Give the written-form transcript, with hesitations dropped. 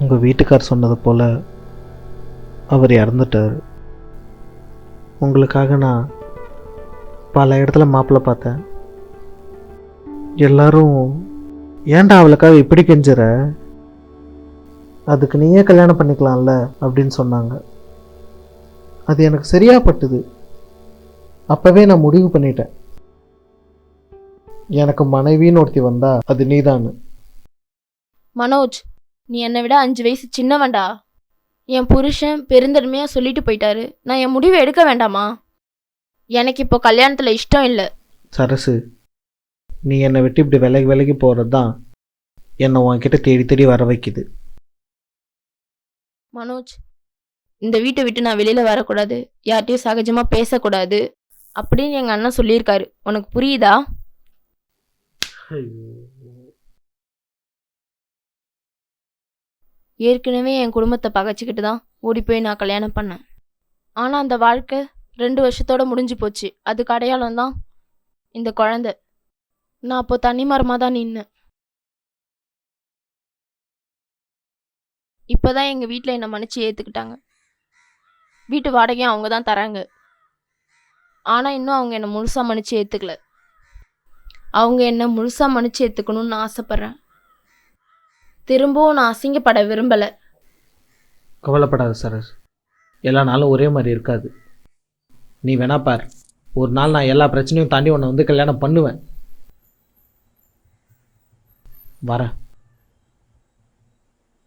உங்கள் வீட்டுக்கார் சொன்னது போல் அவர் இறந்துட்டார். உங்களுக்காக நான் பல இடத்துல மாப்பிள்ளை பார்த்தேன். எல்லாரும் ஏன்டா அவளுக்காக இப்படி கெஞ்சுற, அதுக்கு நீயே கல்யாணம் பண்ணிக்கலாம்ல அப்படின்னு சொன்னாங்க. அது எனக்கு சரியாக பட்டுது. அப்போவே நான் முடிவு பண்ணிட்டேன், எனக்கு மனைவின்னு ஒருத்தி வந்தா அது நீதான்னு. மனோஜ், நீ என்னை விட 5 வயசு சின்னவன்டா. என் புருஷன் பெருந்தன்மையாக சொல்லிட்டு போயிட்டாரு. நான் என் முடிவை எடுக்க வேண்டாமா? எனக்கு இப்போ கல்யாணத்தில் இஷ்டம் இல்லை. சரசு, நீ என்னை விட்டு இப்படி விலகி விலகி போகிறது தான் என்னை உன்கிட்ட தேடி தேடி வர வைக்குது. மனோஜ், இந்த வீட்டை விட்டு நான் வெளியில் வரக்கூடாது, யார்கிட்டையும் சகஜமாக பேசக்கூடாது அப்படின்னு எங்கள் அண்ணன் சொல்லியிருக்காரு. உனக்கு புரியுதா? ஏற்கனவே என் குடும்பத்தை பகைச்சிக்கிட்டு தான் ஓடி போய் நான் கல்யாணம் பண்ணேன். ஆனால் அந்த வாழ்க்கை 2 வருஷத்தோட முடிஞ்சு போச்சு. அதுக்கு அடையாளம் தான் இந்த குழந்தை. நான் அப்போ தனிமரமாக தான் நின்னேன். இப்போ தான் எங்கள் வீட்டில் என்னை மன்னிச்சு ஏற்றுக்கிட்டாங்க. வீட்டு வாடகையும் அவங்க தான் தராங்க. ஆனால் இன்னும் அவங்க என்னை முழுசாக மன்னிச்சு ஏற்றுக்கல. அவங்க என்னை முழுசாக மன்னிச்சு ஏற்றுக்கணும்னு நான் ஆசைப்பட்றேன். திரும்பவும் நான் அசிங்கப்பட விரும்பலை. கவலைப்படாத சரஸ், எல்லா நாளும் ஒரே மாதிரி இருக்காது. நீ வேணா பார், ஒரு நாள் நான் எல்லா பிரச்சனையும் தாண்டி உன்னை வந்து கல்யாணம் பண்ணுவேன். வரேன்.